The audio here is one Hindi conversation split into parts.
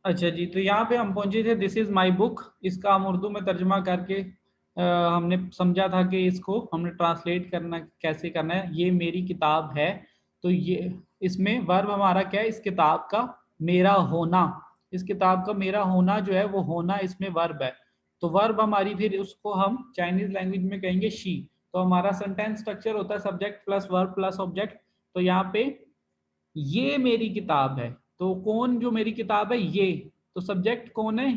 अच्छा जी, तो यहाँ पे हम पहुंचे थे दिस इज माई बुक। इसका हम उर्दू में तर्जमा करके हमने समझा था कि इसको हमने ट्रांसलेट करना कैसे करना है। ये मेरी किताब है, तो ये इसमें वर्ब हमारा क्या है, इस किताब का मेरा होना। इस किताब का मेरा होना जो है वो होना इसमें वर्ब है। तो वर्ब हमारी फिर उसको हम चाइनीज लैंग्वेज में कहेंगे शी। तो हमारा सेंटेंस स्ट्रक्चर होता है subject plus verb plus object. तो यहाँ पे ये मेरी किताब है, तो कौन जो मेरी किताब है, ये। तो सब्जेक्ट कौन है,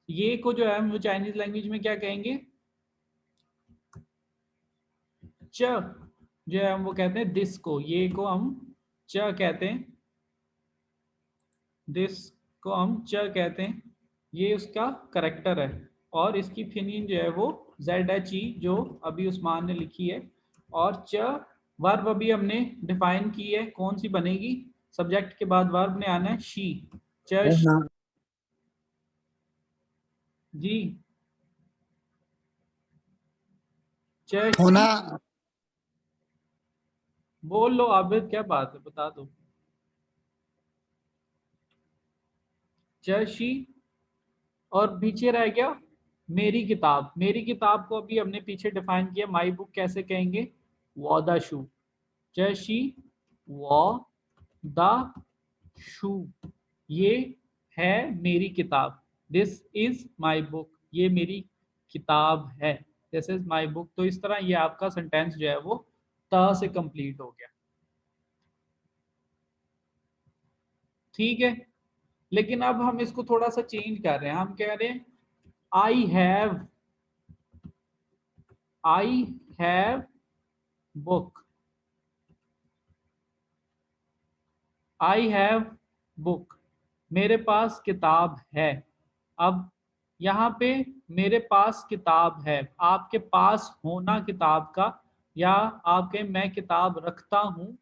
ये को जो है हम वो चाइनीज लैंग्वेज में क्या कहेंगे, च। जो है हम वो कहते हैं दिस को, ये को हम च कहते हैं, दिस को हम च कहते हैं। ये उसका करेक्टर है और इसकी फिनिंग जो है वो ZHE जो अभी उस्मान ने लिखी है। और च वर्ब अभी हमने डिफाइन की है, कौन सी बनेगी, सब्जेक्ट के बाद वर्ब ने आना है शी। च होना। जी, च होना। बोल लो आबिद, क्या बात है, बता दो। ची और पीछे रह गया मेरी किताब। मेरी किताब को अभी हमने पीछे डिफाइन किया, माई बुक कैसे कहेंगे, वॉ शू। ची वॉ द शू, ये है मेरी किताब। दिस इज माई बुक, ये मेरी किताब है। This is my book. तो इस तरह ये आपका सेंटेंस जो है वो त से कंप्लीट हो गया। ठीक है, लेकिन अब हम इसको थोड़ा सा चेंज कर रहे हैं। हम कह रहे हैं I have book, I have book, मेरे पास किताब है। अब यहाँ पे मेरे पास किताब है, आपके पास होना किताब का, या आपके मैं किताब रखता हूँ,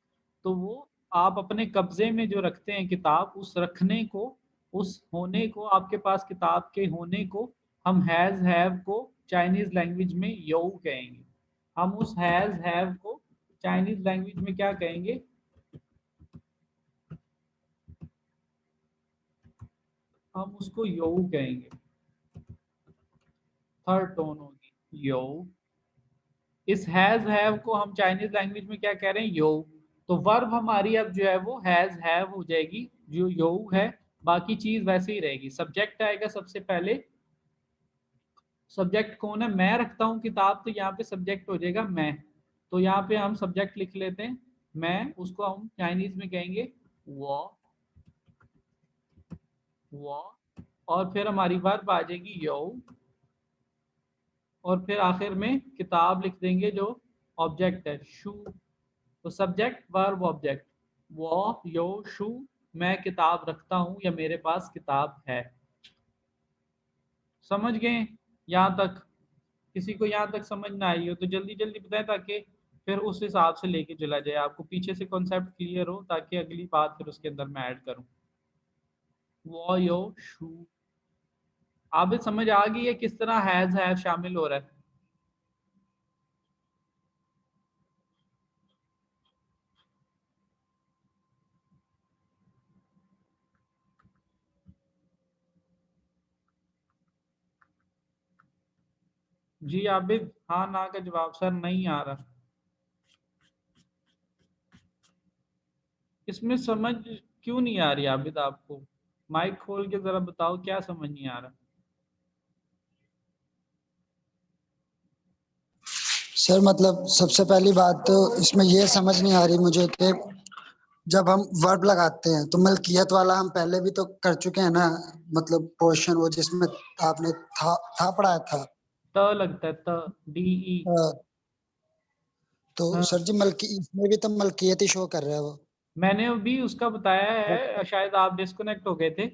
तो वो आप अपने कब्जे में जो रखते हैं किताब, उस रखने को, उस होने को, आपके पास किताब के होने को हम हैज हैव को चाइनीज लैंग्वेज में यो कहेंगे। हम उस हैज हैव को चाइनीज लैंग्वेज में क्या कहेंगे, हम उसको यो कहेंगे। थर्ड टोन होगी यो। इस हैज हैव को हम चाइनीज लैंग्वेज में क्या कह रहे हैं, यो। तो वर्ब हमारी अब जो है वो हैज हैव हो जाएगी, जो यो है। बाकी चीज वैसे ही रहेगी। सब्जेक्ट आएगा सबसे पहले। सब्जेक्ट कौन है, मैं रखता हूँ किताब, तो यहाँ पे सब्जेक्ट हो जाएगा मैं। तो यहाँ पे हम सब्जेक्ट लिख लेते हैं मैं, उसको हम चाइनीज में कहेंगे वो, वो। और फिर हमारी वर्ब आ जाएगी यो। और फिर आखिर में किताब लिख देंगे जो ऑब्जेक्ट है, शू। तो सब्जेक्ट वर्ब ऑब्जेक्ट, वो यो शू, मैं किताब रखता हूं या मेरे पास किताब है। समझ गए यहाँ तक? किसी को यहाँ तक समझ ना आई हो तो जल्दी जल्दी बताएं, ताकि फिर उस हिसाब से लेके चला जाए, आपको पीछे से कॉन्सेप्ट क्लियर हो, ताकि अगली बात फिर उसके अंदर मैं ऐड करूं। वो यो शू, आप भी समझ आ गई है किस तरह हैज हैव शामिल हो रहा है। जी आबिद, हाँ ना का जवाब सर नहीं आ रहा। इसमें समझ क्यों नहीं आ रही आबिद आपको? माइक खोल के जरा बताओ क्या समझ नहीं आ रहा। सर मतलब सबसे पहली बात तो इसमें ये समझ नहीं आ रही मुझे कि जब हम वर्ब लगाते हैं तो मलकियत वाला हम पहले भी तो कर चुके हैं ना, मतलब पोर्शन वो जिसमें आपने था पढ़ाया था। त लगता है, त, DE। तो हाँ, सर जी मलकी इसमें भी तो मलकियत ही शो कर रहा है वो। मैंने भी उसका बताया है, शायद आप डिस्कनेक्ट हो गए थे।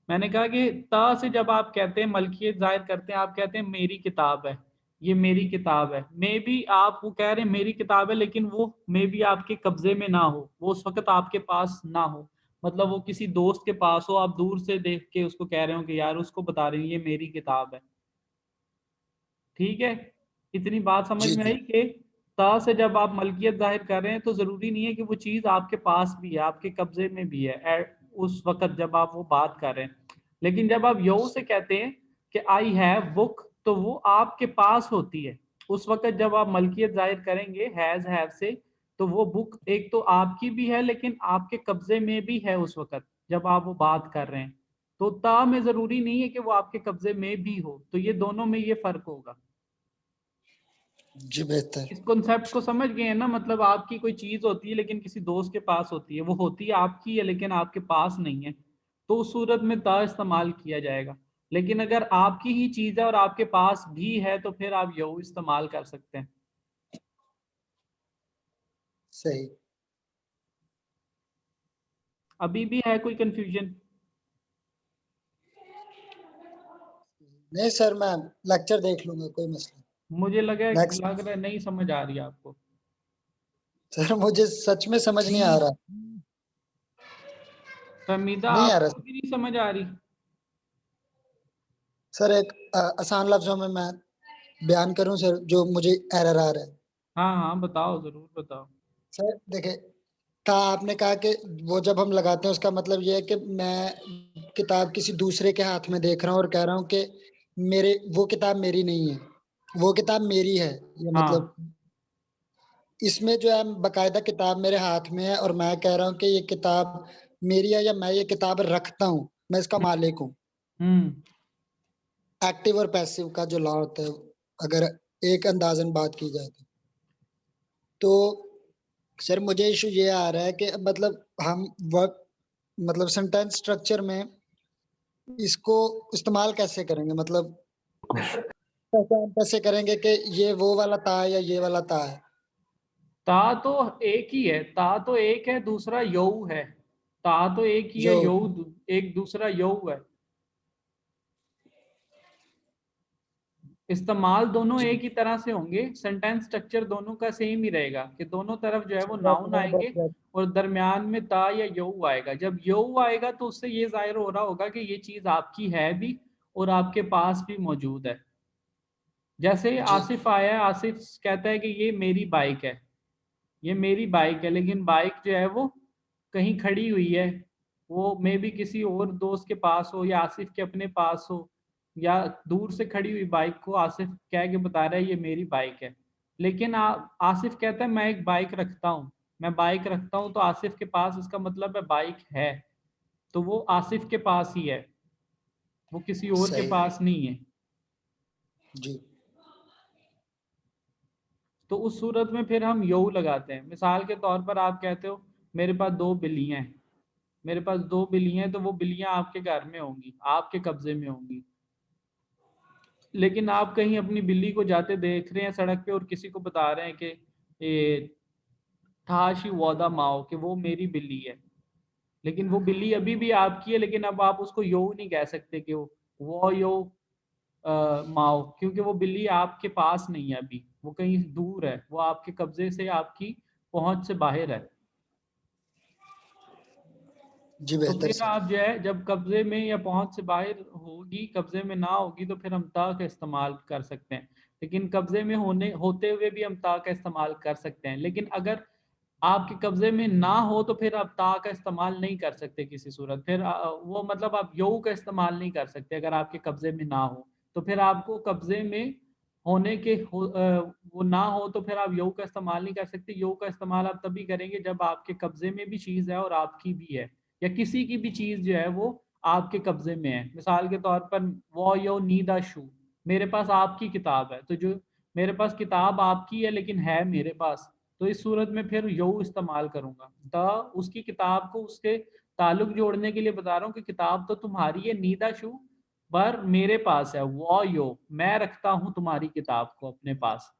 मैंने कहा कि त से जब आप कहते हैं मलकियत जाहिर करते हैं, आप कहते हैं मेरी किताब है, ये मेरी किताब है। मे भी आप वो कह रहे हैं मेरी किताब है, लेकिन वो मे भी आपके कब्जे में ना हो, वो उस वक्त आपके पास ना हो। मतलब वो किसी दोस्त के पास हो, आप दूर से देख के उसको कह रहे हो कि यार, उसको बता रहे हैं ये मेरी किताब है। ठीक है, इतनी बात समझ जी में आई जी। कि ता से जब आप मलकियत जाहिर कर रहे हैं तो जरूरी नहीं है कि वो चीज आपके पास भी है, आपके कब्जे में भी है उस वक्त जब आप वो बात कर रहे हैं। लेकिन जब आप यो से कहते हैं कि आई हैव बुक, तो वो आपके पास होती है। उस वक्त जब आप मलकियत जाहिर करेंगे हैज हैव से, तो वो बुक एक तो आपकी भी है लेकिन आपके कब्जे में भी है उस वक्त जब आप वो बात कर रहे हैं। तो ता में जरूरी नहीं है कि वो आपके कब्जे में भी हो, तो ये दोनों में ये फर्क होगा। जी बेहतर। इस कॉन्सेप्ट को समझ गए हैं ना? मतलब आपकी कोई चीज होती है लेकिन किसी दोस्त के पास होती है, वो होती है आपकी है लेकिन आपके पास नहीं है, तो उस सूरत में ता इस्तेमाल किया जाएगा। लेकिन अगर आपकी ही चीज है और आपके पास भी है तो फिर आप यू इस्तेमाल कर सकते हैं। सही। अभी भी है कोई कंफ्यूजन? नहीं सर, मैं लेक्चर देख लूंगा, कोई मसला मुझे लग नेक्स्ट। रहा है नहीं समझ आ रही है आपको। सर मुझे सच में समझ नहीं आ रहा। फहमीदा, नहीं आ आपको रहा भी नहीं समझ आ रही? सर। एक आसान लफ्जों में मैं बयान करूं सर, जो मुझे एरर आ रहा है। हाँ हाँ बताओ, जरूर बताओ। सर देखिए, था आपने कहा कि वो जब हम लगाते हैं उसका मतलब ये है कि मैं किताब किसी दूसरे के हाथ में देख रहा हूँ और कह रहा हूँ कि मेरे वो किताब मेरी नहीं है, वो किताब मेरी है। ये मतलब हाँ। इसमें जो है बकायदा किताब मेरे हाथ में है और मैं कह रहा हूँ कि ये किताब मेरी है, या मैं ये किताब रखता हूँ, मैं इसका मालिक हूँ। हम्म। एक्टिव और पैसिव का जो लॉ होता है, अगर एक अंदाजन बात की जाए तो सर मुझे इशू ये आ रहा है कि मतलब हम वर्क मतलब सेंटेंस स्ट्रक्चर में इसको इस्तेमाल कैसे करेंगे, मतलब पहचान कैसे करेंगे कि ये वो वाला था या ये वाला था है। ता तो एक ही है, ता तो एक है, दूसरा यऊ है। ता तो एक ही है, जो यऊ एक दूसरा यऊ है। इस्तेमाल दोनों जी एक ही तरह से होंगे, सेंटेंस स्ट्रक्चर दोनों का सेम ही रहेगा कि दोनों तरफ जो है वो नाउन आएंगे और दरमियान में ता या यऊ आएगा। जब यऊ आएगा तो उससे ये जाहिर हो रहा होगा कि ये चीज आपकी है भी और आपके पास भी मौजूद है। जैसे जी आसिफ आया है, आसिफ कहता है कि ये मेरी बाइक है, ये मेरी बाइक है, लेकिन बाइक जो है वो कहीं खड़ी हुई है। वो मे भी किसी और दोस्त के पास हो या आसिफ के अपने पास हो, या दूर से खड़ी हुई बाइक को आसिफ कह के बता रहा है ये मेरी बाइक है। लेकिन आसिफ कहता है मैं एक बाइक रखता हूँ, मैं बाइक रखता हूँ, तो आसिफ के पास इसका मतलब है बाइक है, तो वो आसिफ के पास ही है, वो किसी और के सही। पास नहीं है। जी तो उस सूरत में फिर हम यू लगाते हैं। मिसाल के तौर पर आप कहते हो मेरे पास दो बिल्लियां हैं, मेरे पास दो बिल्लियां हैं, तो वो बिल्लियां आपके घर में होंगी, आपके कब्जे में होंगी। लेकिन आप कहीं अपनी बिल्ली को जाते देख रहे हैं सड़क पे और किसी को बता रहे हैं कि ये ठाशी वोदा माओ, कि वो मेरी बिल्ली है, लेकिन वो बिल्ली अभी भी आपकी है, लेकिन अब आप उसको यो नहीं कह सकते कि वो यो माओ, क्योंकि वो बिल्ली आपके पास नहीं है, अभी वो कहीं दूर है, वो आपके कब्जे से, आपकी पहुंच से बाहर है। जी तो बेहतर फिर सर। आप जो है जब कब्जे में या पहुंच से बाहर होगी, कब्जे में ना होगी, तो फिर हम ता का इस्तेमाल कर सकते हैं। लेकिन कब्जे में होने होते हुए भी हम ता का इस्तेमाल कर सकते हैं। लेकिन अगर आपके कब्जे में ना हो तो फिर आप ता का इस्तेमाल नहीं कर सकते किसी सूरत। फिर वो मतलब आप यू का इस्तेमाल नहीं कर सकते अगर आपके कब्जे में ना हो। तो फिर आपको कब्जे में होने के वो ना हो तो फिर आप यू का इस्तेमाल नहीं कर सकते। यू का इस्तेमाल आप तभी करेंगे जब आपके कब्जे में भी चीज़ है और आपकी भी है, या किसी की भी चीज़ जो है वो आपके कब्जे में है। मिसाल के तौर पर वो यो नीदा शू, मेरे पास आपकी किताब है, तो जो मेरे पास किताब आपकी है लेकिन है मेरे पास, तो इस सूरत में फिर यू इस्तेमाल करूंगा। द उसकी किताब को उसके ताल्लुक जोड़ने के लिए बता रहा हूँ कि किताब तो तुम्हारी है, नीदा शू पर मेरे पास है, वो यो मैं रखता हूँ तुम्हारी किताब को अपने पास।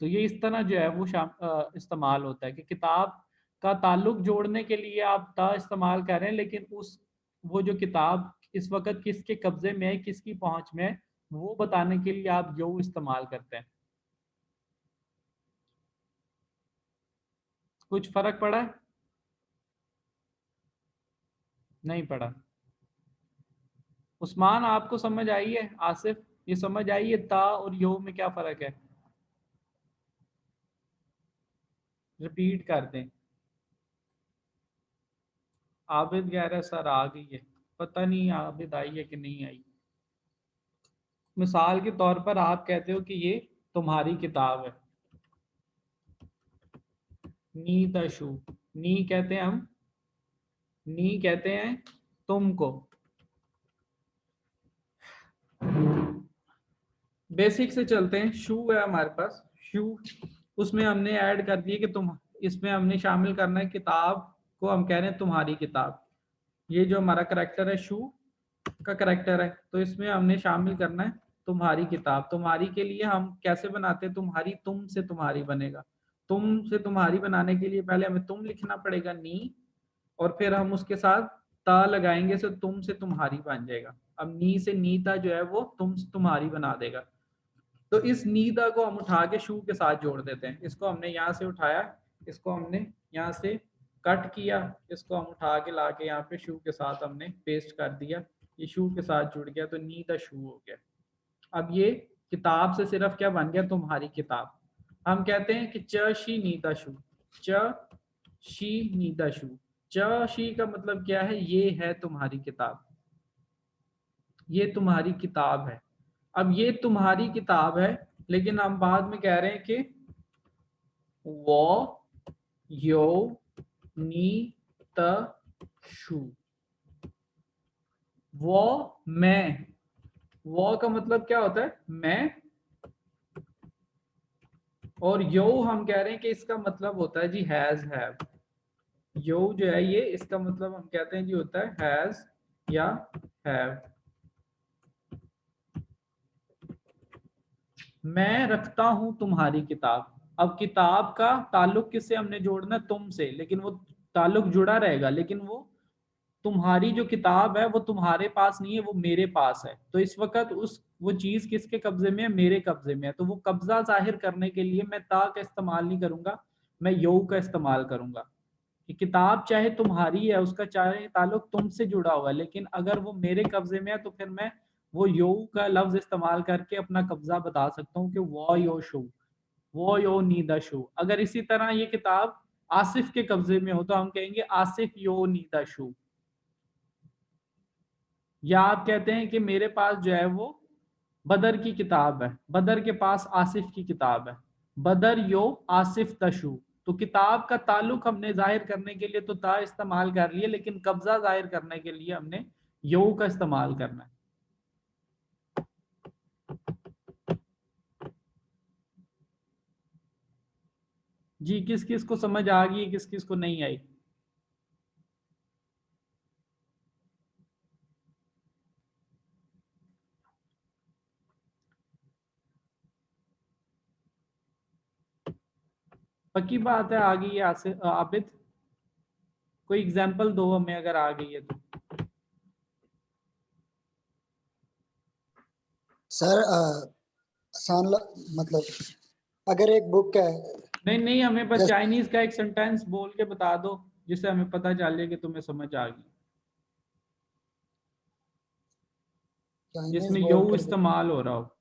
तो ये इस तरह जो है वो इस्तेमाल होता है कि किताब का ताल्लुक जोड़ने के लिए आप ता इस्तेमाल कर रहे हैं, लेकिन उस वो जो किताब इस वक्त किसके कब्जे में है, किसकी पहुंच में है, वो बताने के लिए आप यू इस्तेमाल करते हैं। कुछ फर्क पड़ा है? नहीं पड़ा। उस्मान आपको समझ आई है? आसिफ ये समझ आई है ता और यो में क्या फ़र्क है? रिपीट कर दें। आबिद कह रहा है सर आ गई है। पता नहीं आबिद आई है कि नहीं आई। मिसाल के तौर पर आप कहते हो कि ये तुम्हारी किताब है, नी द शू, नी कहते हैं हम, नी कहते हैं तुमको। बेसिक से चलते हैं, शू है हमारे पास, शू, उसमें हमने ऐड कर दिए कि तुम, इसमें हमने शामिल करना है किताब को, हम कह रहे हैं तुम्हारी किताब। ये जो हमारा करेक्टर है शू का करेक्टर है, तो इसमें हमने शामिल करना है तुम्हारी किताब। तुम्हारी के लिए हम कैसे बनाते हैं तुम्हारी, तुम से तुम्हारी बनेगा। तुम से तुम्हारी बनाने के लिए पहले हमें तुम लिखना पड़ेगा, नी, और फिर हम उसके साथ ता लगाएंगे, तो तुम से तुम्हारी बन जाएगा। अब नी से नीता जो है वो तुम से तुम्हारी बना देगा। तो इस नीदा को हम उठा के शू के साथ जोड़ देते हैं। इसको हमने यहाँ से उठाया, इसको हमने यहाँ से कट किया, इसको हम उठा के ला के यहाँ पे शू के साथ हमने पेस्ट कर दिया, ये शू के साथ जुड़ गया, तो नीदा शू हो गया। अब ये किताब से सिर्फ क्या बन गया, तुम्हारी किताब। हम कहते हैं कि च शी नीदा शू, च शी नीदा शू। च शी का मतलब क्या है, ये है तुम्हारी किताब, ये तुम्हारी किताब है। अब ये तुम्हारी किताब है, लेकिन हम बाद में कह रहे हैं कि वो यो नी त शू, वो मैं, वो का मतलब क्या होता है, मैं, और यो हम कह रहे हैं कि इसका मतलब होता है जी हैज, हैव। यो जो है ये, इसका मतलब हम कहते हैं जी होता है हैज या हैव। मैं रखता हूं तुम्हारी किताब। अब किताब का ताल्लुक किससे हमने जोड़ना, तुम से, लेकिन वो ताल्लुक जुड़ा रहेगा, लेकिन वो तुम्हारी जो किताब है वो तुम्हारे पास नहीं है, वो मेरे पास है। तो इस वक्त उस वो चीज किसके कब्जे में है, मेरे कब्जे में है। तो वो कब्जा जाहिर करने के लिए मैं ता का इस्तेमाल नहीं करूंगा, मैं यो का इस्तेमाल करूंगा। कि किताब चाहे तुम्हारी है, उसका चाहे ताल्लुक तुमसे जुड़ा हुआ है, लेकिन अगर वो मेरे कब्जे में है तो फिर मैं वो यो का लफ्ज इस्तेमाल करके अपना कब्जा बता सकता हूँ कि वो यो शू, वो यो नीदा शू। अगर इसी तरह ये किताब आसिफ के कब्जे में हो तो हम कहेंगे आसिफ यो नीदा शू। या आप कहते हैं कि मेरे पास जो है वो बदर की किताब है, बदर के पास आसिफ की किताब है, बदर यो आसिफ तशु। तो किताब का ताल्लुक हमने जाहिर करने के लिए तो ता इस्तेमाल कर लिए, लेकिन कब्जा जाहिर करने के लिए हमने यो का इस्तेमाल करना है। जी, किस किस को समझ आ गई, किस किस को नहीं आई? पक्की बात है आ गई है आबिद? कोई एग्जांपल दो हमें अगर आ गई है तो। सर मतलब अगर एक बुक है, नहीं नहीं, हमें बस जैसे चाइनीज का एक सेंटेंस बोल के बता दो, जिससे हमें पता चल जाए कि तुम्हें समझ आ गई, चाइनीज जिसमें यो बोल कर दो। इस्तेमाल हो रहा हो।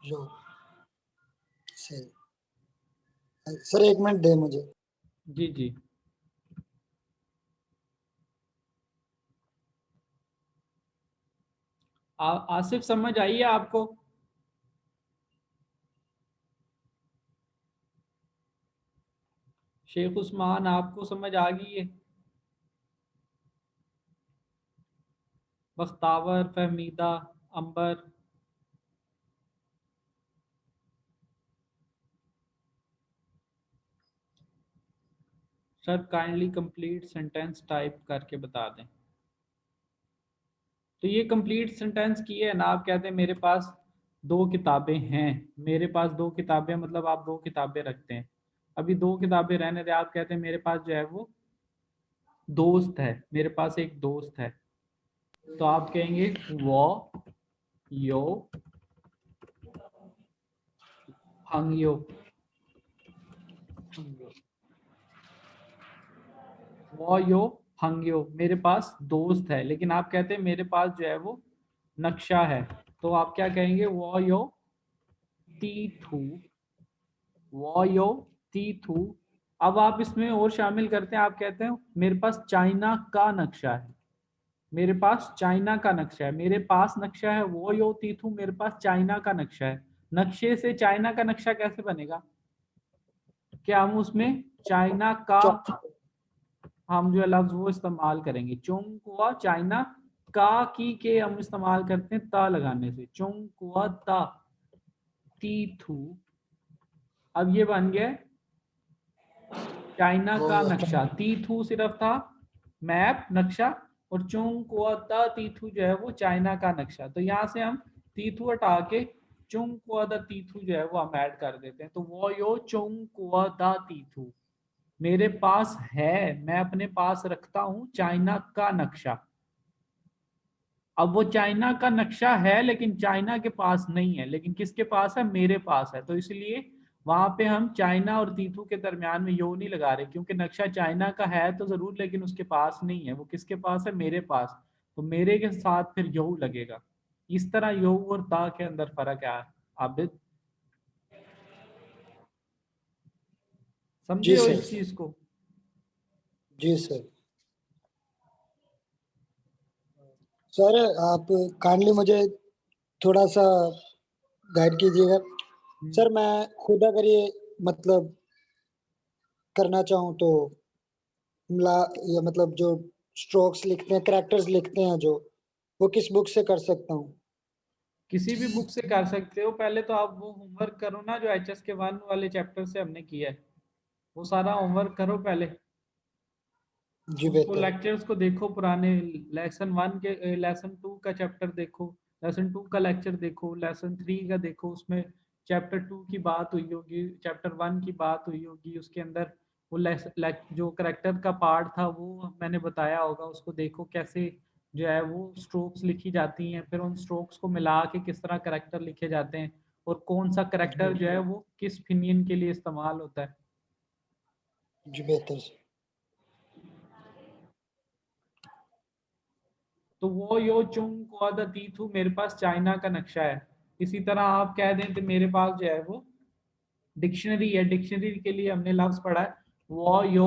जो सही, सर एक मिनट दे मुझे। जी जी। आसिफ समझ आई है आपको? शेख उस्मान आपको समझ आ गई है? Bakhtawar, Fahmida, Amber? Sir kindly complete sentence type करके बता दें। तो ये कंप्लीट सेंटेंस की है ना, आप कहते हैं मेरे पास दो किताबें हैं, मेरे पास दो किताबें मतलब आप दो किताबें रखते हैं। अभी दो किताबें रहने दे, आप कहते हैं मेरे पास जो है वो दोस्त है, मेरे पास एक दोस्त है। तो आप कहेंगे वो यो हंग यो, वो यो हंग यो, मेरे पास दोस्त है। लेकिन आप कहते हैं मेरे पास जो है वो नक्शा है, तो आप क्या कहेंगे, वो यो ती थू, वो यो ती थू। अब आप इसमें और शामिल करते हैं, आप कहते हैं मेरे पास चाइना का नक्शा है, मेरे पास चाइना का नक्शा है, मेरे पास नक्शा है वो यो तीथु, मेरे पास चाइना का नक्शा है। नक्शे से चाइना का नक्शा कैसे बनेगा? क्या हम उसमें चाइना का हम जो है लफ्ज वो इस्तेमाल करेंगे, चोंगकुआ चाइना का की के हम इस्तेमाल करते हैं ता लगाने से, चोंगकुआ ता तीथु। अब ये बन गया चाइना का नक्शा, तीथु सिर्फ था मैप नक्शा, और चोंगकुआ ता तीथु जो है वो चाइना का नक्शा। तो यहाँ से हम तीथु हटा के चोंगकुआ दा तीथु जो है वो हम ऐड कर देते हैं। तो वो यो चोंगकुआ दा तीथु, मेरे पास है, मैं अपने पास रखता हूं चाइना का नक्शा। अब वो चाइना का नक्शा है लेकिन चाइना के पास नहीं है, लेकिन किसके पास है? मेरे पास है। तो इसलिए वहां पे हम चाइना और तीथु के दरमियान में यो नहीं लगा रहे, क्योंकि नक्शा चाइना का है तो जरूर, लेकिन उसके पास नहीं है। वो किसके पास है? मेरे पास। तो मेरे के साथ फिर यो लगेगा। इस तरह यो और ता के अंदर फर्क है। आबिद, समझे जी हो सर। इस चीज को? जी सर। सर आप काइंडली मुझे थोड़ा सा गाइड कीजिएगा। सर मैं खुद अगर ये मतलब करना चाहूँ तो या मतलब जो स्ट्रोक्स लिखते हैं, कैरेक्टर्स लिखते हैं जो, वो किस बुक से कर सकता हूँ? किसी भी बुक से कर सकते हो। पहले तो आप वो होमवर्क करो ना जो एचएस के 1 वाले चैप्टर से हमने किया है, वो सारा होमवर्क करो पहले। जी उसको बेहतर। लेक्चर्स को देखो पुराने, लेसन 1 के, लेसन 2 का चैप्टर देखो, लेसन 2 का लेक्चर देखो, लेसन 3 का देखो, उसमें चैप्टर 2 की बात हुई होगी, चैप्टर 1 की बात हुई होगी, उसके अंदर वो जो करेक्टर का पार्ट था वो मैंने बताया होगा। उसको देखो कैसे जो है वो स्ट्रोक्स लिखी जाती हैं, फिर उन स्ट्रोक्स को मिला के किस तरह करेक्टर लिखे जाते हैं, और कौन सा करेक्टर जो है वो किस फिनियन के लिए इस्तेमाल होता है। जी बेहतर सर। तो वो यो चुंग क्वादा तीथु, मेरे पास चाइना का नक्शा है। इसी तरह आप कह दें तो मेरे पास जो है वो डिक्शनरी है। डिक्शनरी के लिए हमने लफ्ज पढ़ा है वो यो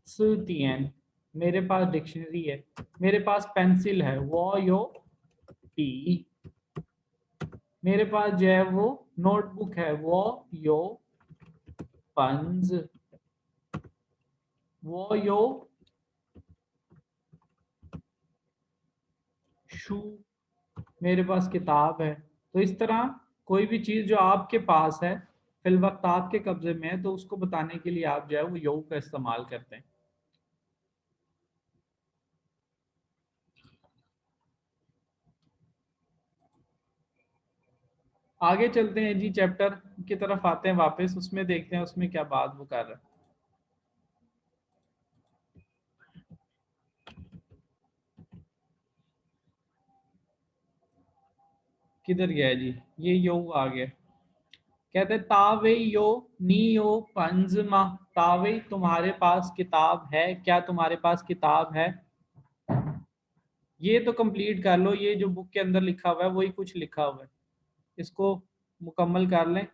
सुतियन, मेरे पास डिक्शनरी है। मेरे पास पेंसिल है वो यो टी, मेरे पास जो है वो नोटबुक है वो यो पंज, वो यो शू, मेरे पास किताब है। तो इस तरह कोई भी चीज जो आपके पास है फिल वक्त आपके कब्जे में है, तो उसको बताने के लिए आप जो है वो योग का इस्तेमाल करते हैं। आगे चलते हैं जी, चैप्टर की तरफ आते हैं वापस, उसमें देखते हैं उसमें क्या बात वो कर रहा है। किधर गया है जी? ये योग आ गया। कहते तावे यो नी यो पंजमा, तावे तुम्हारे पास किताब है, क्या तुम्हारे पास किताब है? ये तो कंप्लीट कर लो, ये जो बुक के अंदर लिखा हुआ है वही कुछ लिखा हुआ है, इसको मुकम्मल कर लें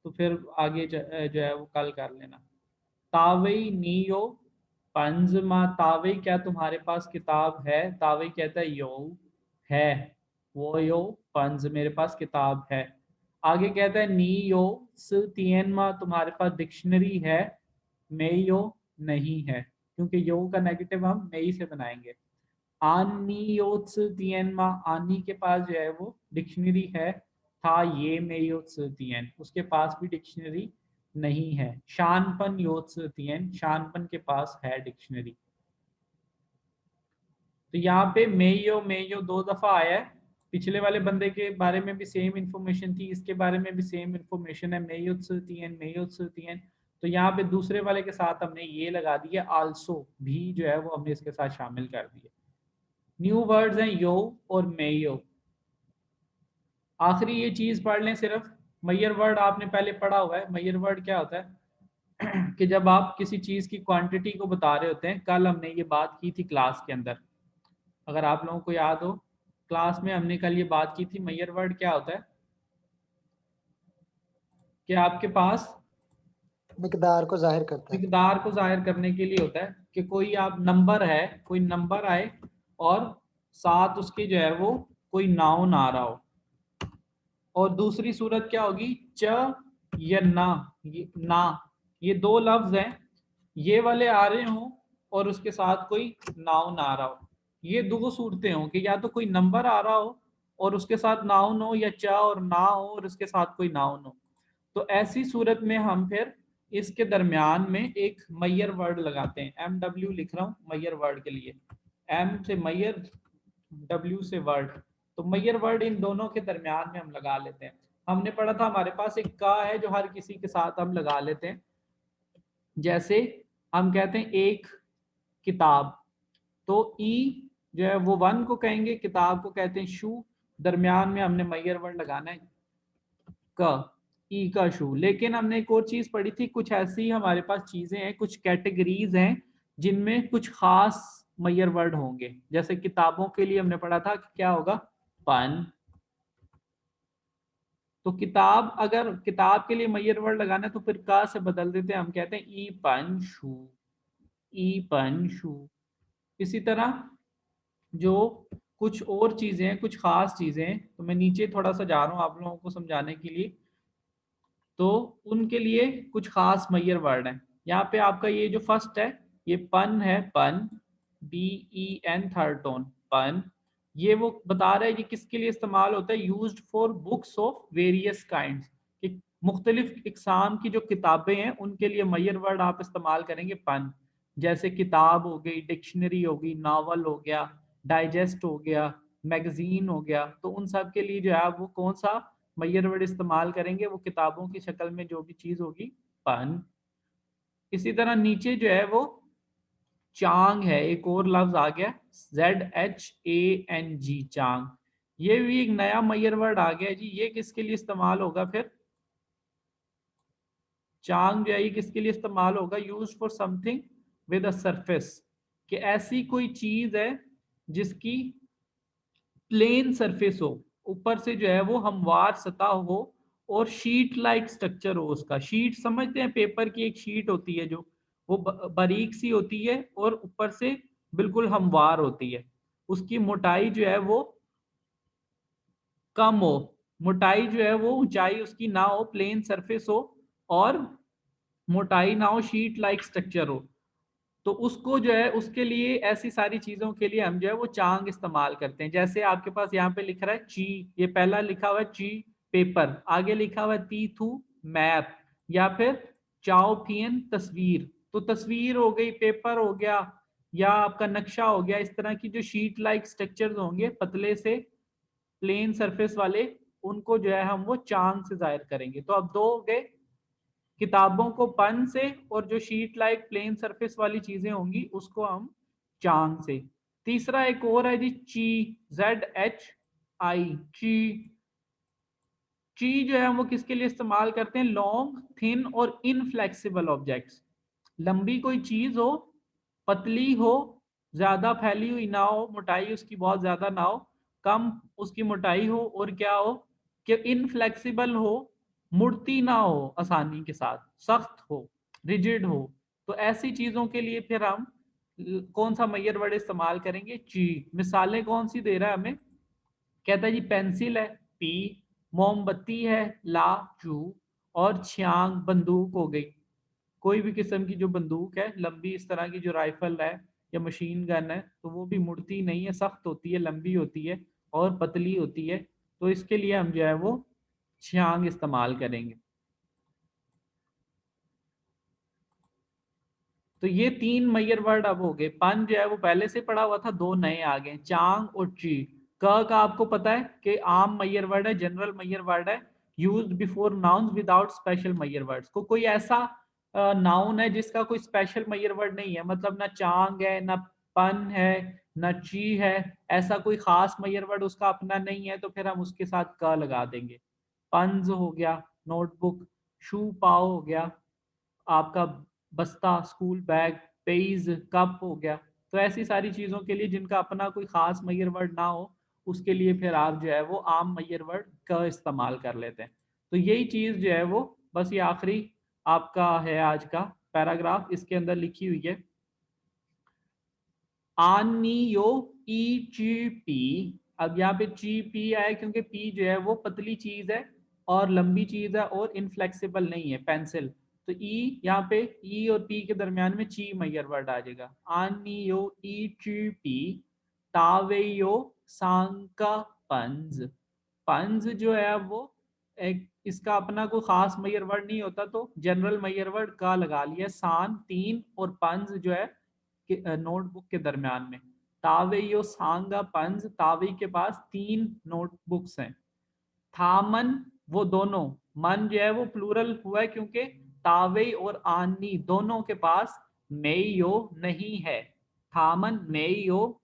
तो फिर आगे जो है वो कल कर लेना। तावई नीयो पंजमा, तावई क्या तुम्हारे पास किताब है? तावई कहता है यो है, वो यो पंज मेरे पास किताब है। आगे कहता है नी यो तियनमा, तुम्हारे पास डिक्शनरी है? मे यो नहीं है, क्योंकि यो का नेगेटिव हम मई से बनाएंगे। आनी योत्स तियनमा, आनी के पास जो है वो डिक्शनरी है, था ये मे योत्स तियन, उसके पास भी डिक्शनरी नहीं है। शानपन योत्स तियन, शानपन के पास है डिक्शनरी। तो यहाँ पे मेयो दो दफा आया है। पिछले वाले बंदे के बारे में भी सेम इंफॉर्मेशन थी, इसके बारे में भी सेम इंफॉर्मेशन है, मेयोत्सुतियन। तो यहाँ पे दूसरे वाले के साथ हमने ये लगा दिया, आल्सो भी जो है वो हमने इसके साथ शामिल कर दिया। न्यू वर्ड्स हैं यो और मेयो। आखिरी ये चीज पढ़ लें सिर्फ, मैयर वर्ड आपने पहले पढ़ा हुआ है। मैयर वर्ड क्या होता है? कि जब आप किसी चीज की क्वांटिटी को बता रहे होते हैं, कल हमने ये बात की थी क्लास के अंदर, अगर आप लोगों को याद हो, क्लास में हमने कल ये बात की थी। मैयर वर्ड क्या होता है? कि आपके पास मिकदार को जाहिर करता है। मिकदार को जाहिर करने के लिए होता है, कि कोई आप नंबर है, कोई नंबर आए और साथ उसके जो है वो कोई नाउन आ रहा हो। और दूसरी सूरत क्या होगी, च या ना, ये दो लफ्ज हैं, ये वाले आ रहे हों और उसके साथ कोई नाउन आ रहा हो। ये दो सूरतें हों कि या तो कोई नंबर आ रहा हो और उसके साथ नाउन हो, या च और ना हो और उसके साथ कोई नाउन हो। तो ऐसी सूरत में हम फिर इसके दरमियान में एक मैयर वर्ड लगाते हैं। MW लिख रहा हूं मैयर वर्ड के लिए, M से मैयर, W से वर्ड। तो मैयर वर्ड इन दोनों के दरमियान में हम लगा लेते हैं। हमने पढ़ा था हमारे पास एक का है जो हर किसी के साथ हम लगा लेते हैं। जैसे हम कहते हैं एक किताब, तो ई जो है वो वन को कहेंगे, किताब को कहते हैं शू, दरमियान में हमने मैयर वर्ड लगाना है का, ई का शू। लेकिन हमने एक और चीज पढ़ी थी, कुछ ऐसी हमारे पास चीजें हैं, कुछ कैटेगरीज हैं जिनमें कुछ खास मैयर वर्ड होंगे। जैसे किताबों के लिए हमने पढ़ा था कि क्या होगा, पन। तो किताब, अगर किताब के लिए मैयर वर्ड लगाना है तो फिर का से बदल देते हैं, हम कहते हैं ई पन शू, ई पन शू। इसी तरह जो कुछ और चीजें हैं, कुछ खास चीजें हैं, तो मैं नीचे थोड़ा सा जा रहा हूँ आप लोगों को समझाने के लिए। तो उनके लिए कुछ खास मैयर वर्ड है। यहाँ पे आपका ये जो फर्स्ट है, ये पन है, पन, BEN थर्ड टोन, पन। ये वो बता रहा है ये किसके लिए इस्तेमाल होता है, used for books of various kinds, कि मुख्तलिफ इकसाम की जो किताबें हैं उनके लिए मैयर वर्ड आप इस्तेमाल करेंगे पन। जैसे किताब हो गई, डिक्शनरी हो गई, नावल हो गया, डाइजेस्ट हो गया, मैगजीन हो गया। तो उन सब के लिए जो है आप वो कौन सा मैयर वर्ड इस्तेमाल करेंगे, वो किताबों की शक्ल में जो भी चीज होगी, पन। इसी तरह नीचे जो है वो चांग है, एक और लफ्ज आ गया, ZHANG, चांग। ये भी एक नया मैयर वर्ड आ गया जी। ये किसके लिए इस्तेमाल होगा फिर, चांग जो है ये किसके लिए इस्तेमाल होगा, use for something with a surface, कि ऐसी कोई चीज है जिसकी प्लेन सरफेस हो, ऊपर से जो है वो हमवार सतह हो और शीट लाइक स्ट्रक्चर हो उसका। शीट समझते हैं, पेपर की एक शीट होती है जो वो बारीक सी होती है और ऊपर से बिल्कुल हमवार होती है। उसकी मोटाई जो है वो कम हो, मोटाई जो है वो ऊंचाई उसकी ना हो, प्लेन सरफेस हो और मोटाई ना हो, शीट लाइक स्ट्रक्चर हो। तो उसको जो है, उसके लिए ऐसी सारी चीजों के लिए हम जो है वो चांग इस्तेमाल करते हैं। जैसे आपके पास यहाँ पे लिख रहा है ची, ये पहला लिखा हुआ है ची, पेपर, आगे लिखा हुआ है ती थू, मैप, या फिर चाओ फियन, तस्वीर। तो तस्वीर हो गई, पेपर हो गया, या आपका नक्शा हो गया। इस तरह की जो शीट लाइक स्ट्रक्चर्स होंगे, पतले से प्लेन सरफेस वाले, उनको जो है हम वो चांग से जाहिर करेंगे। तो अब दो हो गए, किताबों को पन से, और जो शीट लाइक प्लेन सरफेस वाली चीजें होंगी उसको हम चांग से। तीसरा एक और है जी, ची, ZHI, ची। ची जो है वो किसके लिए इस्तेमाल करते हैं, लॉन्ग, थिन और इनफ्लेक्सिबल ऑब्जेक्ट्स। लंबी कोई चीज हो, पतली हो, ज्यादा फैली हुई ना हो, मोटाई उसकी बहुत ज्यादा ना हो, कम उसकी मोटाई हो, और क्या हो कि इनफ्लेक्सिबल हो, मुड़ती ना हो आसानी के साथ, सख्त हो, रिजिड हो। तो ऐसी चीजों के लिए फिर हम कौन सा मैयर वर्ड इस्तेमाल करेंगे, ची। मिसालें कौन सी दे रहा है हमें, कहता है जी पेंसिल है, पी, मोमबत्ती है, ला, चू, और छियांग, बंदूक हो गई। कोई भी किस्म की जो बंदूक है लंबी, इस तरह की जो राइफल है या मशीन गन है, तो वो भी मुड़ती नहीं है, सख्त होती है, लंबी होती है और पतली होती है। तो इसके लिए हम जो है वो छियांग इस्तेमाल करेंगे। तो ये तीन मैयर वर्ड अब हो गए। पन जो है वो पहले से पढ़ा हुआ था, दो नए आ गए, चांग और ची। क का आपको पता है कि आम मैयर वर्ड है, जनरल मैयर वर्ड है, used before nouns without special मैयर वर्ड्स। को कोई ऐसा नाउन है जिसका कोई स्पेशल मैयर वर्ड नहीं है, मतलब ना चांग है, ना पन है, ना ची है, ऐसा कोई खास मैयर वर्ड उसका अपना नहीं है, तो फिर हम उसके साथ क लगा देंगे। पंज हो गया, नोटबुक, शू पाओ हो गया, आपका बस्ता, स्कूल बैग, पेज, कप हो गया। तो ऐसी सारी चीजों के लिए जिनका अपना कोई खास मैयर वर्ड ना हो, उसके लिए फिर आप जो है वो आम मैयर वर्ड का इस्तेमाल कर लेते हैं। तो यही चीज जो है वो, बस ये आखिरी आपका है आज का पैराग्राफ, इसके अंदर लिखी हुई है। आनियो ई ची पी। अब यहाँ पे ची पी आया क्योंकि पी जो है वो पतली चीज है और लंबी चीज है और इनफ्लेक्सिबल नहीं है, पेंसिल। तो ई यहाँ पे ई और पी के दरमियान में ची मैयर वर्ड आ जाएगा। आनियो ई ची पी तावेयो सांका पंज। पंज जो है वो एक इसका अपना कोई खास मैयर वर्ड नहीं होता, तो जनरल मैयर वर्ड का लगा लिया। सान 3 और पंज जो है नोटबुक के दरमियान में। तावेयो सांगा पंज, तावे के पास 3 नोटबुक्स हैं। थामन वो दोनों, मन जो है वो प्लूरल हुआ है क्योंकि तावे और आनी दोनों के पास मेयो नहीं है। थामन मेयो,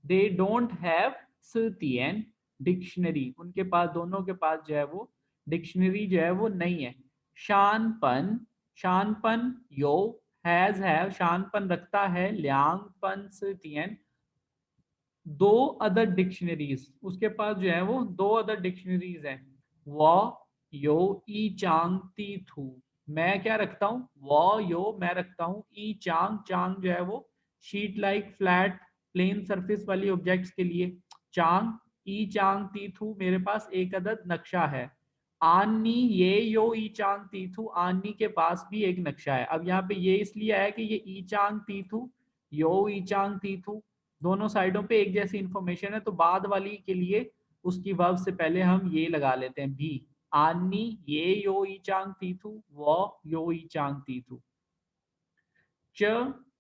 दे डोंट हैव सितियन डिक्शनरी, उनके पास दोनों के पास जो है वो डिक्शनरी जो है वो नहीं है। शानपन, शानपन यो हैज हैव, शानपन रखता है ल्यांगपन सितियन दो अदर डिक्शनरीज, उसके पास जो है वो 2 अदर डिक्शनरीज हैं। वो यो ई चांग ती थू, मैं क्या रखता हूँ, वो यो मैं रखता हूँ, ई चांग, चांग जो है वो sheet like flat plane surface वाली ऑब्जेक्ट्स के लिए चांग। ई चांग ती थू मेरे पास एक अदद नक्शा है। आनी ये यो ई चांग ती थू, आनी के पास भी एक नक्शा है। अब यहाँ पे ये इसलिए आया कि ये ई चांग ती थू यो ई चांग ती थू दोनों साइडों पे एक जैसी इंफॉर्मेशन है, तो बाद वाली के लिए उसकी वर्ब से पहले हम ये लगा लेते हैं भी। आनी ये यो ई चांग तीथु, वो यो ई चांग तीथु। च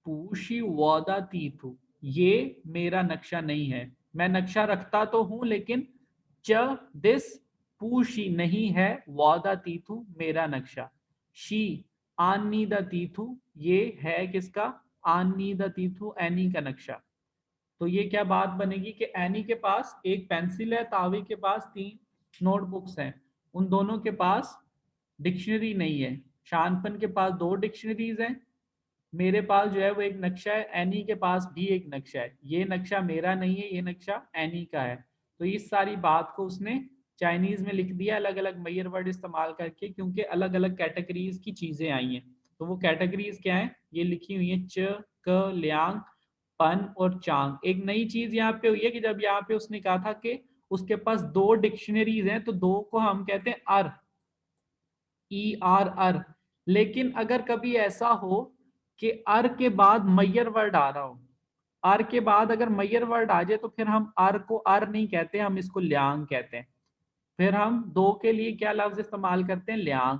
पूशी वोदा तीथु, ये मेरा नक्शा नहीं है। मैं नक्शा रखता तो हूं लेकिन च दिस पूशी नहीं है, वोदा तीथु मेरा नक्शा। शी आनी द तीथु, ये है किसका, आनी द तीथु एनी का नक्शा। तो ये क्या बात बनेगी कि एनी के पास एक पेंसिल है, तावे के पास 3 नोटबुक्स हैं, उन दोनों के पास डिक्शनरी नहीं है। शानपन के पास 2 डिक्शनरीज हैं, मेरे पास जो है वो एक नक्शा है, एनी के पास भी एक नक्शा है। ये नक्शा मेरा नहीं है, ये नक्शा एनी का है। तो इस सारी बात को उसने चाइनीज में लिख दिया अलग अलग मैयर वर्ड इस्तेमाल करके, क्योंकि अलग अलग कैटेगरीज की चीजें आई हैं। तो वो कैटेगरीज क्या है, ये लिखी हुई है च क ल्यांग पन और चांग। एक नई चीज यहाँ पे हुई है कि जब यहाँ पे उसने कहा था कि उसके पास 2 डिक्शनरीज हैं, तो 2 को हम कहते हैं अर, ई आर अर। लेकिन अगर कभी ऐसा हो कि अर के बाद मैयर वर्ड आ रहा हो, अर के बाद अगर मैयर वर्ड आ जाए, तो फिर हम अर को अर नहीं कहते, हम इसको ल्यांग कहते हैं। फिर हम 2 के लिए क्या लफ्ज इस्तेमाल करते हैं, ल्यांग।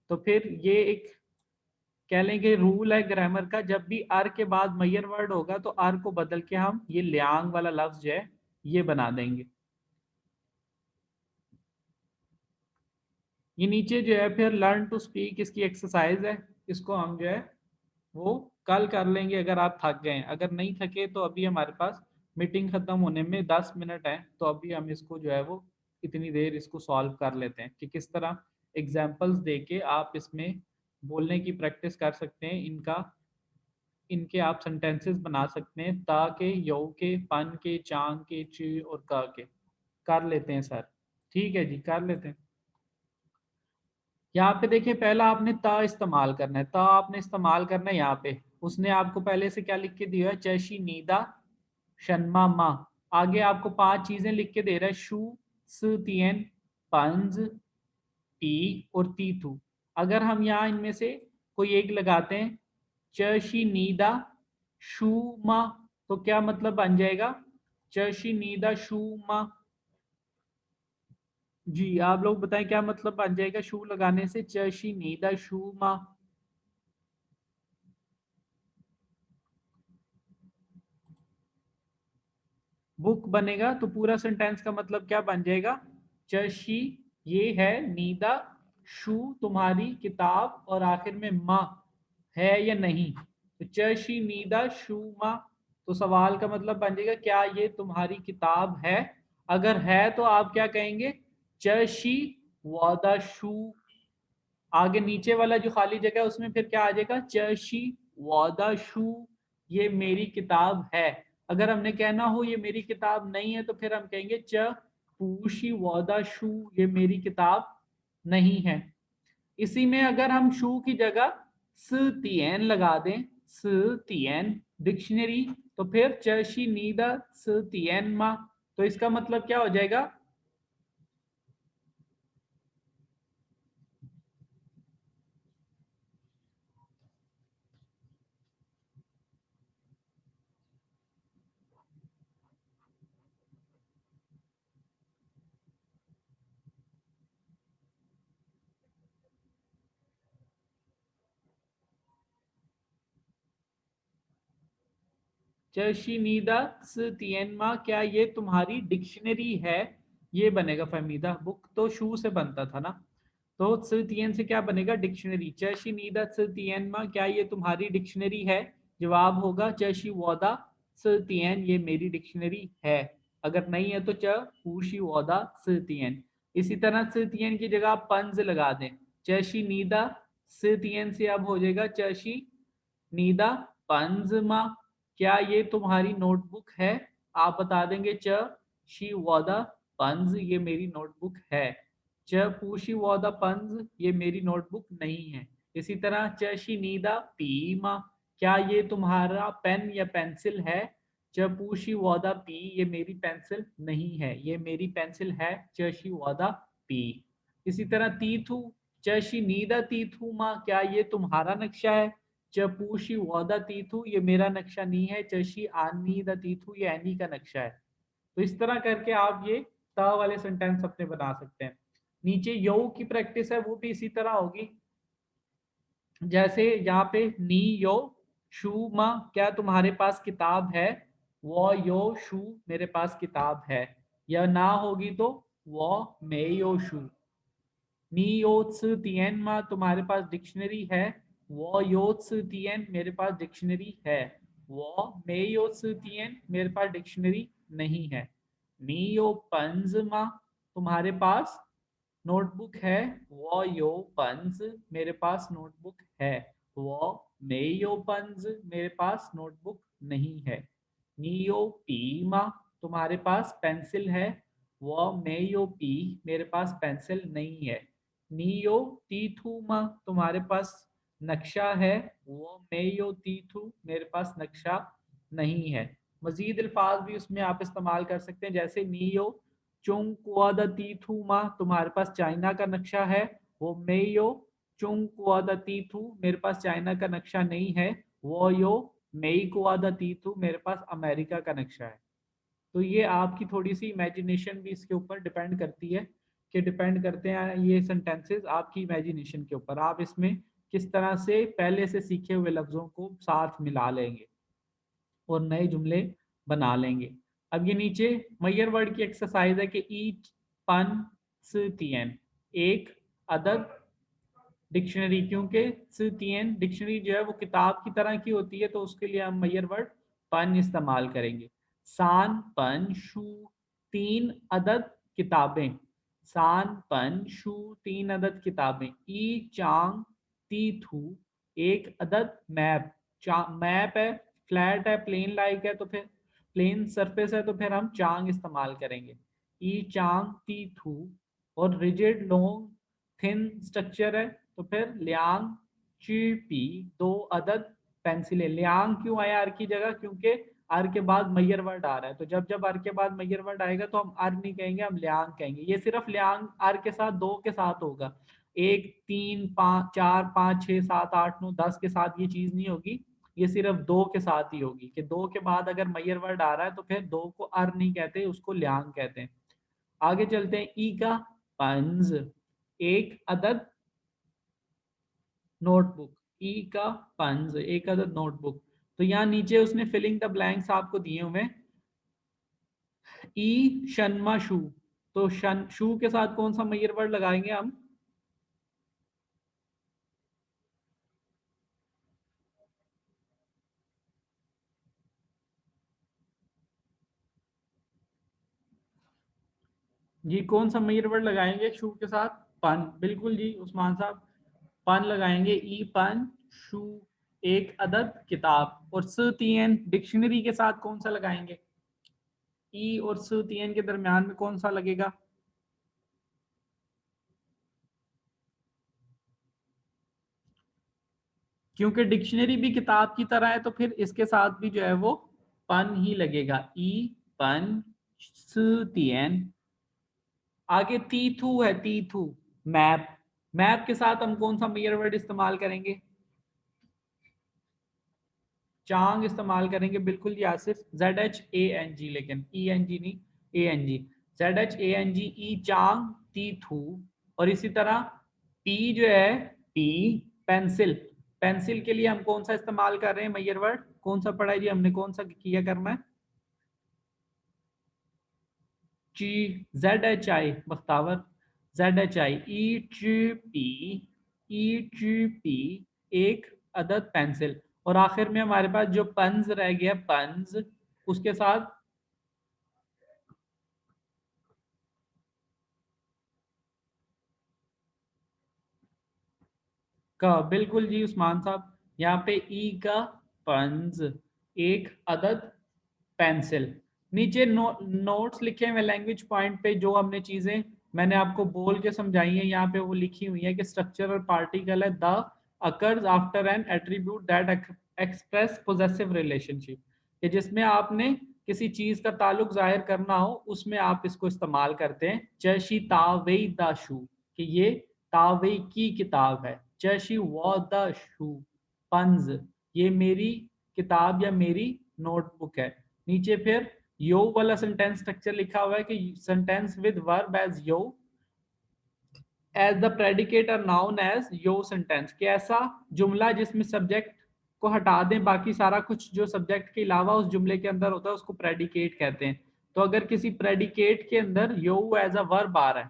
तो फिर ये एक कह लेंगे रूल है ग्रामर का, जब भी अर के बाद मैयर वर्ड होगा तो अर को बदल के हम ये ल्यांग वाला लफ्ज जो है ये बना देंगे। ये नीचे जो है फिर लर्न टू स्पीक, इसकी एक्सरसाइज है, इसको हम जो है वो कल कर लेंगे अगर आप थक गए। अगर नहीं थके तो अभी हमारे पास मीटिंग खत्म होने में 10 मिनट है, तो अभी हम इसको जो है वो इतनी देर इसको सॉल्व कर लेते हैं कि किस तरह एग्जाम्पल्स देके आप इसमें बोलने की प्रैक्टिस कर सकते हैं। इनके आप सेंटेंसेस बना सकते हैं, ता के, यो के, पन के, चांग के, ची और का के। कर लेते हैं सर, ठीक है जी कर लेते हैं। यहाँ पे देखिए पहला आपने ता इस्तेमाल करना है, ता आपने इस्तेमाल करना है यहाँ पे। उसने आपको पहले से क्या लिख के दिया है, चशी नीदा शनमा मा। आगे आपको 5 चीजें लिख के दे रहा है, शू सियन पंज टी और तीतू। अगर हम यहाँ इनमें से कोई एक लगाते हैं, चशी नीदा शूमा, तो क्या मतलब बन जाएगा, चशी नीदा शूमा। जी आप लोग बताएं क्या मतलब बन जाएगा शू लगाने से, चशी नीदा शूमा। बुक बनेगा तो पूरा सेंटेंस का मतलब क्या बन जाएगा, चशी ये है, नीदा शू तुम्हारी किताब, और आखिर में माँ है या नहीं, तो चशी नीदा शू माँ। तो सवाल का मतलब बन जाएगा क्या ये तुम्हारी किताब है। अगर है तो आप क्या कहेंगे, चशी वादा शू। आगे नीचे वाला जो खाली जगह है उसमें फिर क्या आ जाएगा, चशी वादा शू, ये मेरी किताब है। अगर हमने कहना हो ये मेरी किताब नहीं है, तो फिर हम कहेंगे च पूशी वादा शू, ये मेरी किताब नहीं है। इसी में अगर हम शू की जगह सियन लगा दें, तियन डिक्शनरी, तो फिर चशी नीदा तियन मा, तो इसका मतलब क्या हो जाएगा? चशीनीदा तियनमा, क्या ये तुम्हारी डिक्शनरी है? ये बनेगा फहमीदा। बुक तो शू से बनता था ना, तो तियन से क्या बनेगा? डिक्शनरी। चशीनीदा तियनमा, क्या ये तुम्हारी डिक्शनरी है? जवाब होगा चशी वोदा तियन, ये मेरी डिक्शनरी है। अगर नहीं है तो च पूशी वोदा तियन। इसी तरह तियन की जगह आप पंज लगा दें। चशी नीदा तियन से अब हो जाएगा चशी नीदा पंजमा, क्या ये तुम्हारी नोटबुक है? आप बता देंगे च शी वॉदा पंज, ये मेरी नोटबुक है। च पूशी वॉदा पंज, ये मेरी नोटबुक नहीं है। इसी तरह च शी नीदा पीमा, क्या ये तुम्हारा पेन या पेंसिल है? च पूशी वॉदा पी, ये मेरी पेंसिल नहीं है, ये मेरी पेंसिल है। च शी वॉदा पी। इसी तरह तीथू, च शी नीदा तीथू मा, क्या ये तुम्हारा नक्शा है? चपूशी वोदा तीथु, ये मेरा नक्शा नहीं है। चशी आनी द तीथु, ये एनी का नक्शा है। तो इस तरह करके आप ये त वाले सेंटेंस अपने बना सकते हैं। नीचे यो की प्रैक्टिस है, वो भी इसी तरह होगी। जैसे यहाँ पे नी यो शू मा, क्या तुम्हारे पास किताब है? वो यो शू, मेरे पास किताब है। या ना होगी तो वो मे यो शू। नी योत्स तियन मा, तुम्हारे पास डिक्शनरी है? वो योत्स तियन, मेरे पास डिक्शनरी है। वो मे योत्स तियन, मेरे पास डिक्शनरी नहीं है। नी यो पंज मा, तुम्हारे पास नोटबुक है? वो यो पंज, मेरे पास नोटबुक है। वो मे यो पंज, मेरे पास नोटबुक नहीं है। नीयो पीमा, तुम्हारे पास पेंसिल है? वो मेयो पी, मेरे पास पेंसिल नहीं है। नीयो तीथुमा, तुम्हारे पास नक्शा है? वो मेयो तीथु, मेरे पास नक्शा नहीं है। मजीद अल्फाज भी उसमें आप इस्तेमाल कर सकते हैं, जैसे नीयो चुंग कुआदा तीथुमा, तुम्हारे पास चाइना का नक्शा है? वो मेयो चुंग कुआदा तीथु, मेरे पास चाइना का नक्शा नहीं है। वो यो मई कुआदा तीथु, मेरे पास अमेरिका का नक्शा है। तो ये आपकी थोड़ी सी इमेजिनेशन भी इसके ऊपर डिपेंड करती है, कि डिपेंड करते हैं ये सेंटेंसेस आपकी इमेजिनेशन के ऊपर। आप इसमें किस तरह से पहले से सीखे हुए लफ्जों को साथ मिला लेंगे और नए जुमले बना लेंगे। अब ये नीचे मैयर वर्ड की एक्सरसाइज है कि ईच पन तियन, एक अदद डिक्शनरी, क्योंकि तियन डिक्शनरी जो है वो किताब की तरह की होती है, तो उसके लिए हम मैयर वर्ड पन इस्तेमाल करेंगे। सान पन शू, तीन अदद किताबें। सान पन शू, तीन अदद किताबें। ई चांग ती थू, एक अदद मैप। मैप है, फ्लैट है, प्लेन लाइक है, तो फिर प्लेन सरफेस है, तो फिर हम चांग इस्तेमाल करेंगे। ई चांग ती थू। और रिजिड लॉन्ग थिन स्ट्रक्चर है, तो फिर लियांग ची पी, दो अदद पेंसिलें। लियांग क्यों आया आर की जगह? क्योंकि आर के बाद मैयर वर्ड आ रहा है, तो जब जब आर के बाद मैयर वर्ड आएगा तो हम आर नहीं कहेंगे, हम लियांग कहेंगे। ये सिर्फ लियांग आर के साथ, दो के साथ होगा। एक, तीन, पाँच, चार, पाँच, छः, सात, आठ, नौ, 10 के साथ ये चीज नहीं होगी। ये सिर्फ दो के साथ ही होगी, कि दो के बाद अगर मैयर वर्ड आ रहा है तो फिर दो को आर नहीं कहते, उसको लियांग कहते हैं। आगे चलते हैं। ई का पंज, एक अदद नोटबुक। ई का पंज, एक अदद नोटबुक। तो यहाँ नीचे उसने फिलिंग द ब्लैंक्स आपको दिए हुए। ई शनमा शू, तो शन शू के साथ कौन सा मैयर वर्ड लगाएंगे हम? जी कौन सा मैयर वर्ड लगाएंगे शू के साथ? पन, बिल्कुल जी उस्मान साहब, पन लगाएंगे। ई पन शू, एक अदद किताब। और तीन डिक्शनरी के साथ कौन सा लगाएंगे? ई और तीन के दरमियान में कौन सा लगेगा? क्योंकि डिक्शनरी भी किताब की तरह है तो फिर इसके साथ भी जो है वो पन ही लगेगा, ई पन सुतियन। आगे तीथु है, तीथु मैप। मैप के साथ हम कौन सा मेयर वर्ड इस्तेमाल करेंगे? चांग इस्तेमाल करेंगे, बिल्कुल यासिफ, ZHANG, लेकिन ENG नहीं, ANG, ZHANG, ई चांग, तीथु। और इसी तरह पी जो है, पी पेंसिल। पेंसिल के लिए हम कौन सा इस्तेमाल कर रहे हैं मेयर वर्ड? कौन सा पढ़ा है जी हमने, कौन सा किया करना है? ची, ZHI Bakhtawar, ZHI, EGP, EGP, एक अदद पेंसिल। और आखिर में हमारे पास जो पंज रह गया, पंज, उसके साथ का, बिल्कुल जी उस्मान साहब, यहाँ पे ई का पंज, एक अदद पेंसिल। नीचे नोट्स लिखे हुए लैंग्वेज पॉइंट पे, जो हमने चीजें मैंने आपको बोल के समझाई है, यहाँ पे वो लिखी हुई है कि स्ट्रक्चर और पार्टिकल है the occurs after N attribute that express possessive relationship, कि जिसमें आपने किसी चीज का ताल्लुक जाहिर करना हो उसमें आप इसको इस्तेमाल करते हैं। चशी तावेई दाशु, कि ये तावेई की किताब है। चशी व द शू पंज, ये मेरी किताब या मेरी नोटबुक है। नीचे फिर यो वाला सेंटेंस स्ट्रक्चर लिखा हुआ है कि sentence with verb as yo as the predicate और नाउन एज यो सेंटेंस, कि ऐसा जुमला जिसमें सब्जेक्ट को हटा दें, बाकी सारा कुछ जो सब्जेक्ट के अलावा उस जुमले के अंदर होता है उसको प्रेडिकेट कहते हैं। तो अगर किसी प्रेडिकेट के अंदर यो एज अ वर्ब आ रहा है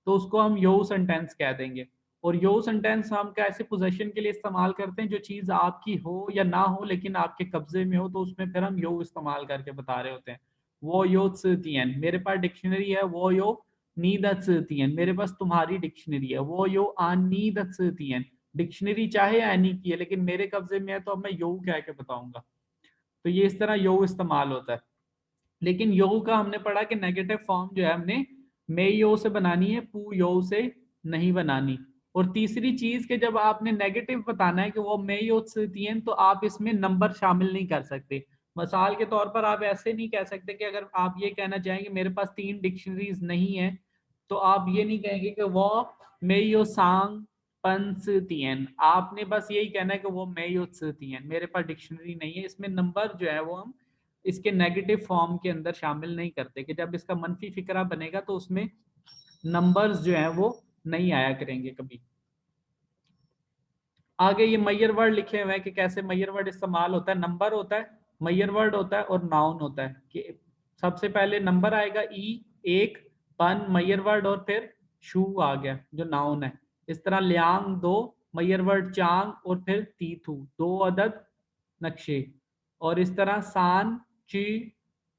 तो उसको हम यो सेंटेंस कह देंगे। और यो सेंटेंस हम कैसे पोजेशन के लिए इस्तेमाल करते हैं? जो चीज आपकी हो या ना हो लेकिन आपके कब्जे में हो, तो उसमें फिर हम यो इस्तेमाल करके बता रहे होते हैं। वो यो त्सितियन, मेरे पास डिक्शनरी है, वो यो नीदत्सितियन, मेरे पास तुम्हारी डिक्शनरी है, वो यो आनीदत्सितियन। डिक्शनरी चाहे एनी की है लेकिन मेरे कब्जे में है तो अब मैं यो कह के बताऊंगा। तो ये इस तरह यो इस्तेमाल होता है। लेकिन यो का हमने पढ़ा कि नेगेटिव फॉर्म जो है हमने मे यो से बनानी है, पू यो से नहीं बनानी। और तीसरी चीज कि जब आपने नेगेटिव बताना है कि वो मे यो त्सितियन, तो आप इसमें नंबर शामिल नहीं कर सकते। मिसाल के तौर पर आप ऐसे नहीं कह सकते कि अगर आप ये कहना चाहेंगे मेरे पास 3 डिक्शनरीज नहीं है, तो आप ये नहीं कहेंगे कि वो मे यो सांग पंसतियन। आपने बस यही कहना है कि वो मे यो त्सितियन, मेरे पास डिक्शनरी नहीं है। इसमें नंबर जो है वो हम इसके नेगेटिव फॉर्म के अंदर शामिल नहीं करते, कि जब इसका मनफी फिक्रा बनेगा तो उसमें नंबर्स जो है वो नहीं आया करेंगे कभी। आगे ये मैयर वर्ड लिखे हुए हैं कि कैसे मैयर वर्ड इस्तेमाल होता है। नंबर होता है, मैयर वर्ड होता है और नाउन होता है। कि सबसे पहले नंबर आएगा ई, एक, पन मैयर वर्ड, और फिर शू आ गया जो नाउन है। इस तरह लियांग दो, मैयर वर्ड चांग, और फिर तीथु दो अदद नक्शे। और इस तरह सान, ची,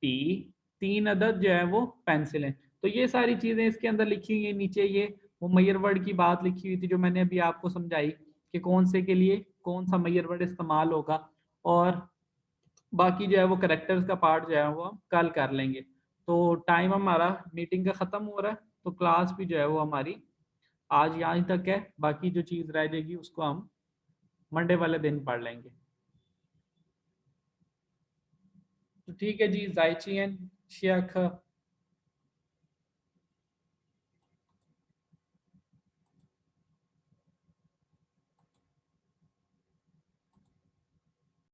पी, तीन अदद जो है वो पेंसिल है। तो ये सारी चीजें इसके अंदर लिखी हुई है। नीचे ये वो मैयर वर्ड की बात लिखी हुई थी जो मैंने अभी आपको समझाई कि कौन से के लिए कौन सा मैयर वर्ड इस्तेमाल होगा। और बाकी जो है वो करेक्टर्स का पार्ट जो है वो हम कल कर लेंगे। तो टाइम हमारा मीटिंग का ख़त्म हो रहा है, तो क्लास भी जो है वो हमारी आज यहाँ तक है। बाकी जो चीज़ रह जाएगी उसको हम मंडे वाले दिन पढ़ लेंगे। तो ठीक है जी, जायचियन शेख